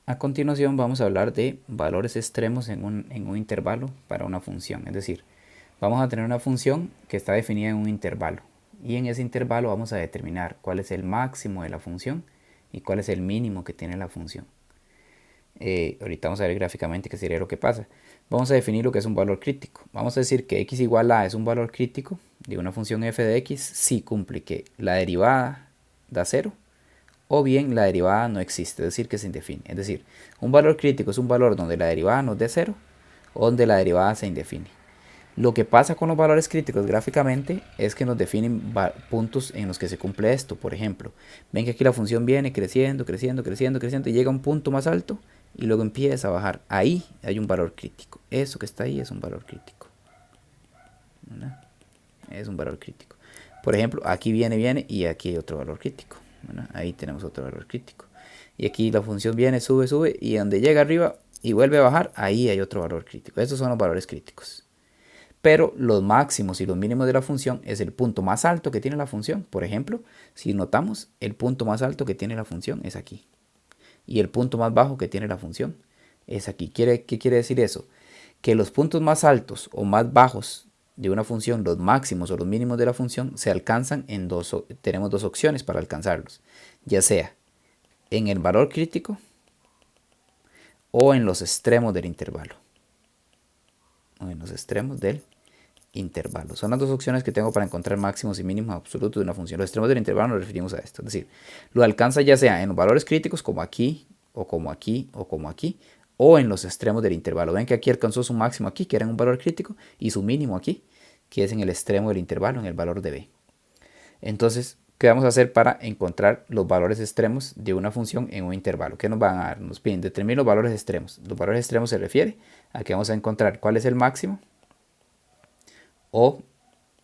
A continuación vamos a hablar de valores extremos en un intervalo para una función. Es decir, vamos a tener una función que está definida en un intervalo. Y en ese intervalo vamos a determinar cuál es el máximo de la función y cuál es el mínimo que tiene la función. Ahorita vamos a ver gráficamente qué sería lo que pasa. Vamos a definir lo que es un valor crítico. Vamos a decir que x igual a es un valor crítico de una función f de x si cumple que la derivada da 0 o bien la derivada no existe, es decir, que se indefine. Es decir, un valor crítico es un valor donde la derivada nos dé 0 o donde la derivada se indefine. Lo que pasa con los valores críticos gráficamente es que nos definen puntos en los que se cumple esto. Por ejemplo, ven que aquí la función viene creciendo, creciendo, creciendo, creciendo y llega a un punto más alto y luego empieza a bajar. Ahí hay un valor crítico. Eso que está ahí es un valor crítico, ¿verdad? Es un valor crítico. Por ejemplo, aquí viene y aquí hay otro valor crítico, ¿verdad? Ahí tenemos otro valor crítico. Y aquí la función viene, sube, sube y donde llega arriba y vuelve a bajar, ahí hay otro valor crítico. Estos son los valores críticos. Pero los máximos y los mínimos de la función es el punto más alto que tiene la función. Por ejemplo, si notamos, el punto más alto que tiene la función es aquí. Y el punto más bajo que tiene la función es aquí. ¿Qué quiere decir eso? Que los puntos más altos o más bajos de una función, los máximos o los mínimos de la función, se alcanzan en tenemos dos opciones para alcanzarlos. Ya sea en el valor crítico o en los extremos del intervalo. O en los extremos del intervalo. Son las dos opciones que tengo para encontrar máximos y mínimos absolutos de una función. Los extremos del intervalo nos referimos a esto. Es decir, lo alcanza ya sea en los valores críticos como aquí, o como aquí, o como aquí, o en los extremos del intervalo. Ven que aquí alcanzó su máximo aquí, que era en un valor crítico, y su mínimo aquí, que es en el extremo del intervalo, en el valor de b. Entonces, ¿qué vamos a hacer para encontrar los valores extremos de una función en un intervalo? ¿Qué nos van a dar? Nos piden determinar los valores extremos. Los valores extremos se refiere a que vamos a encontrar cuál es el máximo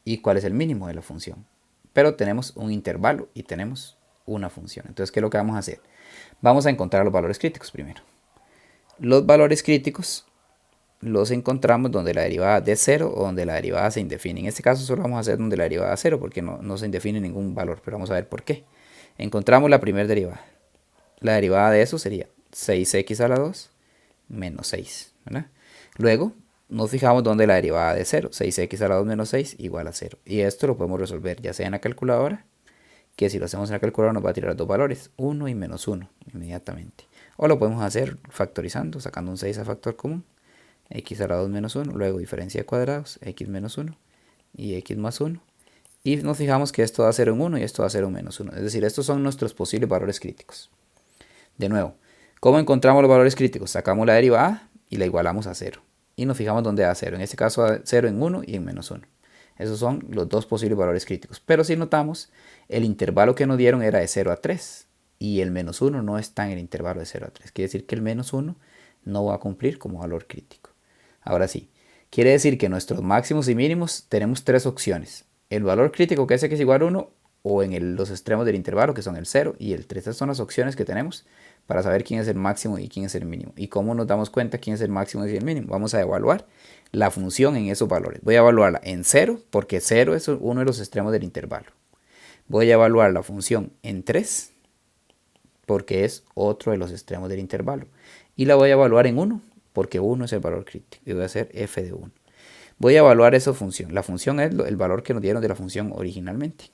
y cuál es el mínimo de la función. Pero tenemos un intervalo y tenemos una función. Entonces, ¿qué es lo que vamos a hacer? Vamos a encontrar los valores críticos primero. Los valores críticos los encontramos donde la derivada de 0 o donde la derivada se indefine. En este caso solo vamos a hacer donde la derivada es 0 porque no se indefine ningún valor, pero vamos a ver por qué. Encontramos la primera derivada. La derivada de eso sería 6x a la 2 menos 6, ¿verdad? Luego nos fijamos donde la derivada de 0, 6x a la 2 menos 6 igual a 0. Y esto lo podemos resolver ya sea en la calculadora, que si lo hacemos en la calculadora nos va a tirar dos valores, 1 y menos 1 inmediatamente. O lo podemos hacer factorizando, sacando un 6 a factor común, x a la 2 menos 1, luego diferencia de cuadrados, x menos 1 y x más 1. Y nos fijamos que esto da 0 en 1 y esto da 0 en menos 1. Es decir, estos son nuestros posibles valores críticos. De nuevo, ¿cómo encontramos los valores críticos? Sacamos la derivada y la igualamos a 0. Y nos fijamos dónde da 0. En este caso da 0 en 1 y en menos 1. Esos son los dos posibles valores críticos. Pero si notamos, el intervalo que nos dieron era de 0 a 3. Y el menos 1 no está en el intervalo de 0 a 3. Quiere decir que el menos 1 no va a cumplir como valor crítico. Ahora sí, quiere decir que nuestros máximos y mínimos tenemos tres opciones. El valor crítico, que es x igual a 1, o en los extremos del intervalo, que son el 0 y el 3. Estas son las opciones que tenemos para saber quién es el máximo y quién es el mínimo. ¿Y cómo nos damos cuenta quién es el máximo y el mínimo? Vamos a evaluar la función en esos valores. Voy a evaluarla en 0, porque 0 es uno de los extremos del intervalo. Voy a evaluar la función en 3, porque es otro de los extremos del intervalo. Y la voy a evaluar en 1, porque 1 es el valor crítico. Y voy a hacer f de 1. Voy a evaluar esa función. La función es el valor que nos dieron de la función originalmente.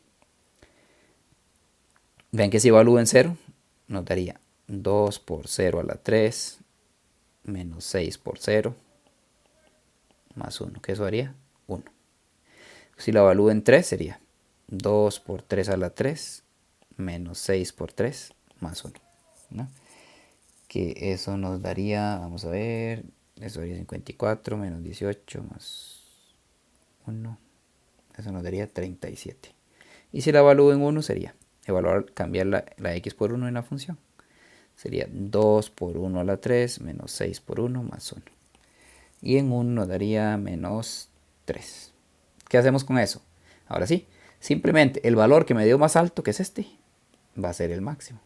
Ven que si evalúo en 0, nos daría 2 por 0 a la 3 menos 6 por 0 más 1, que eso haría 1. Si la evalúo en 3 sería 2 por 3 a la 3 menos 6 por 3 más 1, ¿no? Que eso nos daría, vamos a ver, eso daría 54 menos 18 más 1, eso nos daría 37. Y si la evalúo en 1 sería cambiar la x por 1 en la función. Sería 2 por 1 a la 3 menos 6 por 1 más 1. Y en 1 nos daría menos 3. ¿Qué hacemos con eso? Ahora sí, simplemente el valor que me dio más alto, que es este, va a ser el máximo.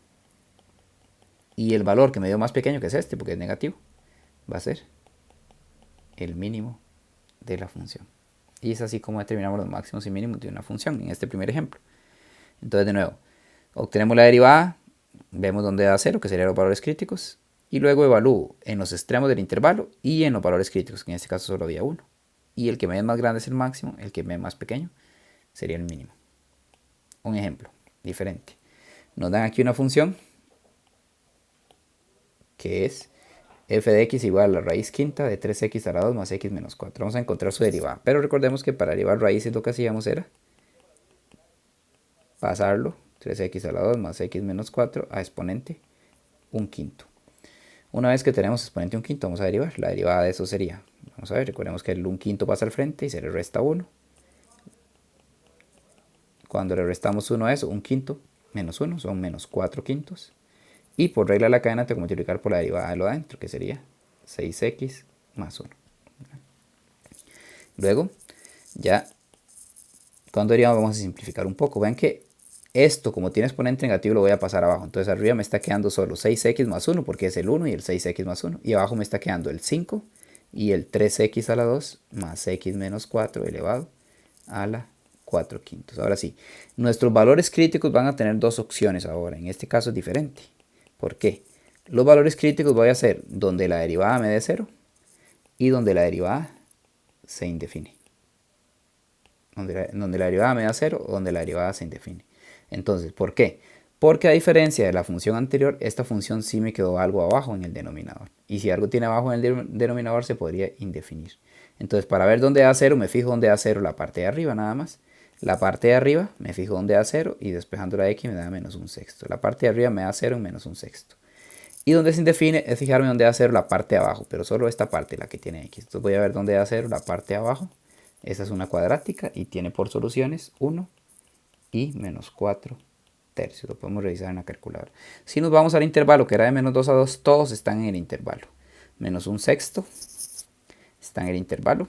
Y el valor que me dio más pequeño, que es este, porque es negativo, va a ser el mínimo de la función. Y es así como determinamos los máximos y mínimos de una función en este primer ejemplo. Entonces, de nuevo, obtenemos la derivada, vemos dónde da 0, que serían los valores críticos, Y luego evalúo en los extremos del intervalo y en los valores críticos, que en este caso solo había uno. Y el que me es más grande es el máximo, el que me es más pequeño sería el mínimo. Un ejemplo diferente. Nos dan aquí una función que es f de x igual a la raíz quinta de 3x a la 2 más x menos 4. Vamos a encontrar su derivada. Pero recordemos que para derivar raíces lo que hacíamos era pasarlo 3x a la 2 más x menos 4 a exponente 1/5. Una vez que tenemos exponente 1/5 vamos a derivar. La derivada de eso sería, vamos a ver, recordemos que el 1/5 pasa al frente y se le resta 1. Cuando le restamos 1 a eso, 1/5 menos 1 son menos 4/5. Y por regla de la cadena tengo que multiplicar por la derivada de lo de adentro, que sería 6x más 1. Luego, ya cuando derivamos vamos a simplificar un poco. Vean que esto, como tiene exponente negativo, lo voy a pasar abajo. Entonces arriba me está quedando solo 6x más 1, porque es el 1 y el 6x más 1. Y abajo me está quedando el 5 y el 3x a la 2 más x menos 4 elevado a la 4/5. Ahora sí, nuestros valores críticos van a tener dos opciones ahora. En este caso es diferente. ¿Por qué? Los valores críticos voy a hacer donde la derivada me dé 0 y donde la derivada se indefine. Donde la derivada me da 0 o donde la derivada se indefine. Entonces, ¿por qué? Porque a diferencia de la función anterior, esta función sí me quedó algo abajo en el denominador. Y si algo tiene abajo en el denominador se podría indefinir. Entonces, para ver dónde da 0, me fijo dónde da 0 la parte de arriba nada más. La parte de arriba me fijo dónde da 0 y despejando la x me da menos 1/6. La parte de arriba me da 0 en menos 1/6. Y donde se indefine es fijarme dónde da 0 la parte de abajo, pero solo esta parte, la que tiene x. Entonces voy a ver dónde da 0 la parte de abajo. Esa es una cuadrática y tiene por soluciones 1 y menos 4 tercios. Lo podemos revisar en la calculadora. Si nos vamos al intervalo, que era de menos 2 a 2, todos están en el intervalo. Menos 1/6 está en el intervalo,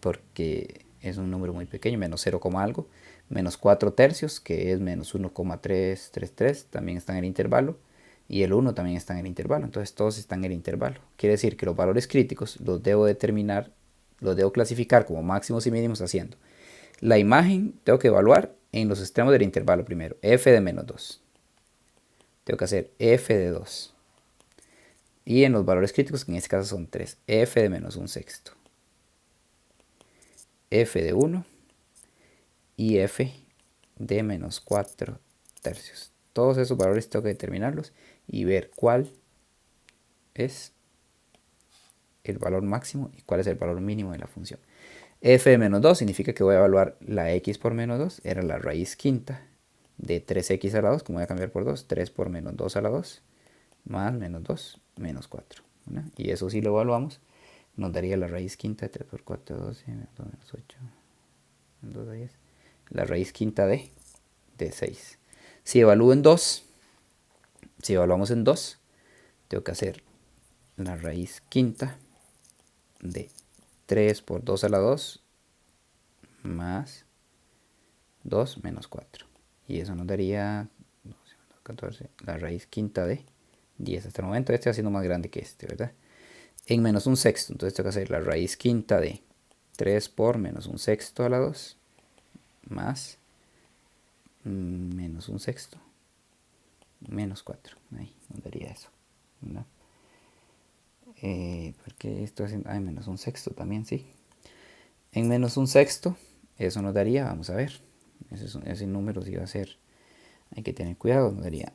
porque es un número muy pequeño, menos 0, algo. Menos 4 tercios, que es menos 1,333, también está en el intervalo. Y el 1 también está en el intervalo. Entonces todos están en el intervalo. Quiere decir que los valores críticos los debo determinar, los debo clasificar como máximos y mínimos haciendo. La imagen tengo que evaluar en los extremos del intervalo primero. F de menos 2. Tengo que hacer F de 2. Y en los valores críticos, que en este caso son 3. F de menos 1/6. F de 1. Y F de menos 4 tercios. Todos esos valores tengo que determinarlos y ver cuál es el valor máximo y cuál es el valor mínimo de la función. F de menos 2 significa que voy a evaluar la x por menos 2, era la raíz quinta de 3x a la 2, como voy a cambiar por 2, 3 por menos 2 a la 2, más menos 2, menos 4. ¿Verdad? Y eso si lo evaluamos, nos daría la raíz quinta de 3 por 4, 12, menos 2, menos 8, menos 2, 10. La raíz quinta de 6. Si evalúo en 2, si evaluamos en 2, tengo que hacer la raíz quinta de 3 por 2 a la 2 más 2 menos 4. Y eso nos daría 12, 14, la raíz quinta de 10. Hasta el momento este va siendo más grande que este, ¿verdad? En menos 1/6. Entonces tengo que hacer la raíz quinta de 3 por menos 1/6 a la 2 más menos 1/6 menos 4. Ahí nos daría eso, ¿verdad? Porque esto es menos 1/6 también, sí. En menos 1/6, eso nos daría, vamos a ver, ese número sí va a ser, hay que tener cuidado, nos daría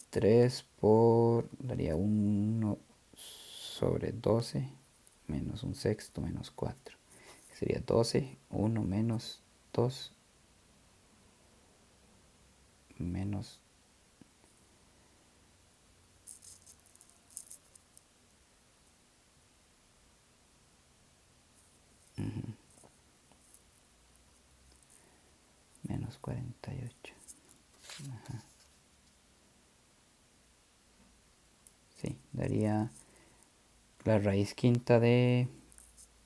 3 por, daría 1 sobre 12 menos 1/6 menos 4, que sería 12, 1 menos 2 menos menos 48. Ajá. Sí, daría la raíz quinta de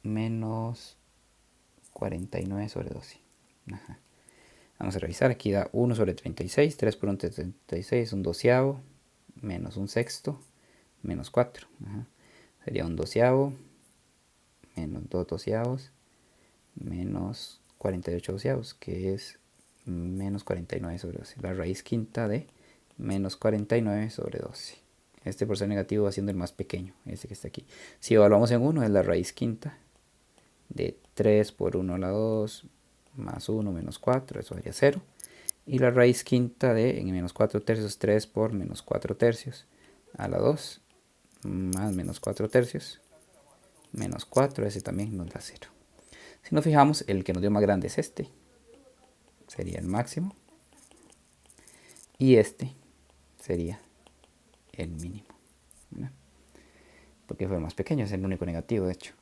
menos 49 sobre 12. Ajá. Vamos a revisar, aquí da 1 sobre 36, 3 por 1 36, un doceavo, menos 1/6, menos 4. Ajá. Sería un doceavo, menos 2 doceavos, menos 48 doceavos, que es menos 49 sobre 12. La raíz quinta de menos 49 sobre 12. Este por ser negativo va siendo el más pequeño, este que está aquí. Si evaluamos en 1 es la raíz quinta de 3 por 1 a la 2 más 1 menos 4, eso daría 0. Y la raíz quinta de en menos 4 tercios, 3 por menos 4 tercios a la 2 más menos 4 tercios, menos 4, ese también nos da 0. Si nos fijamos, el que nos dio más grande es este, sería el máximo. Y este sería el mínimo, ¿verdad? Porque fue el más pequeño, es el único negativo de hecho.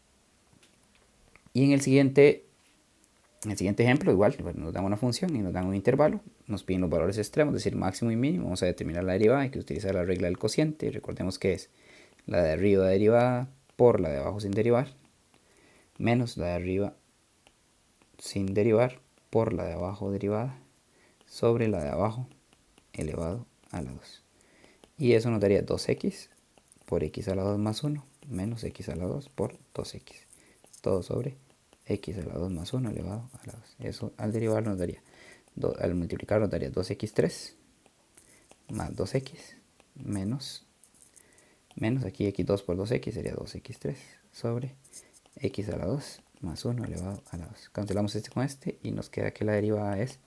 Y en el siguiente ejemplo, igual, nos dan una función y nos dan un intervalo, nos piden los valores extremos, es decir, máximo y mínimo. Vamos a determinar la derivada, hay que utilizar la regla del cociente, y recordemos que es la de arriba derivada por la de abajo sin derivar, menos la de arriba sin derivar por la de abajo derivada, sobre la de abajo elevado a la 2. Y eso nos daría 2x por x a la 2 más 1, menos x a la 2 por 2x. Todo sobre x a la 2 más 1 elevado a la 2. Eso al derivar nos daría, al multiplicar nos daría 2x3 más 2x menos aquí x2 por 2x sería 2x3 sobre x a la 2 más 1 elevado a la 2. Cancelamos este con este y nos queda que la derivada es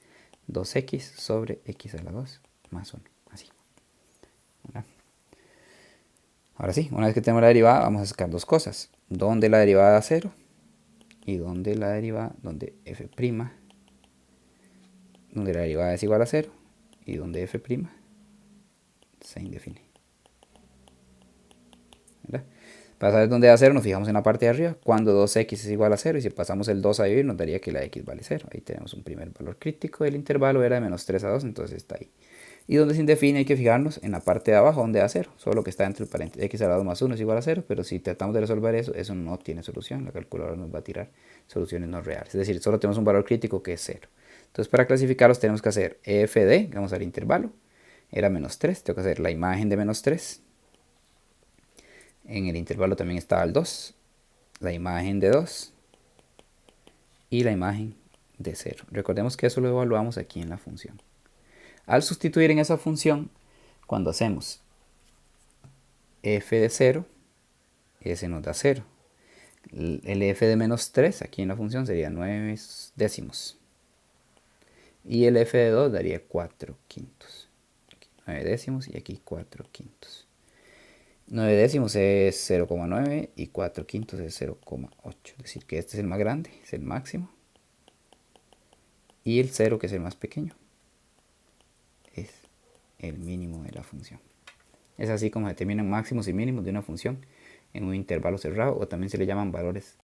2x sobre x a la 2 más 1. Así. ¿Verdad? Ahora sí, una vez que tenemos la derivada, vamos a sacar dos cosas. ¿Dónde la derivada da 0? Y donde la derivada, donde f', donde la derivada es igual a 0 y donde f' se indefine. ¿Verdad? Para saber dónde da 0 nos fijamos en la parte de arriba, cuando 2x es igual a 0, y si pasamos el 2 a dividir nos daría que la x vale 0. Ahí tenemos un primer valor crítico, el intervalo era de menos 3 a 2, entonces está ahí. Y donde se indefine hay que fijarnos en la parte de abajo donde da 0, solo que está entre el paréntesis, x a la 2 más 1 es igual a 0, pero si tratamos de resolver eso, eso no tiene solución, la calculadora nos va a tirar soluciones no reales, es decir, solo tenemos un valor crítico que es 0. Entonces para clasificarlos tenemos que hacer f de, vamos al intervalo, era menos 3, tengo que hacer la imagen de menos 3, en el intervalo también estaba el 2, la imagen de 2 y la imagen de 0. Recordemos que eso lo evaluamos aquí en la función. Al sustituir en esa función, cuando hacemos f de 0, ese nos da 0. El f de menos 3 aquí en la función sería 9 décimos. Y el f de 2 daría 4 quintos. Aquí 9 décimos y aquí 4 quintos. 9 décimos es 0,9 y 4 quintos es 0,8. Es decir, que este es el más grande, es el máximo. Y el 0, que es el más pequeño, es el mínimo de la función. Es así como se determinan máximos y mínimos de una función en un intervalo cerrado, o también se le llaman valores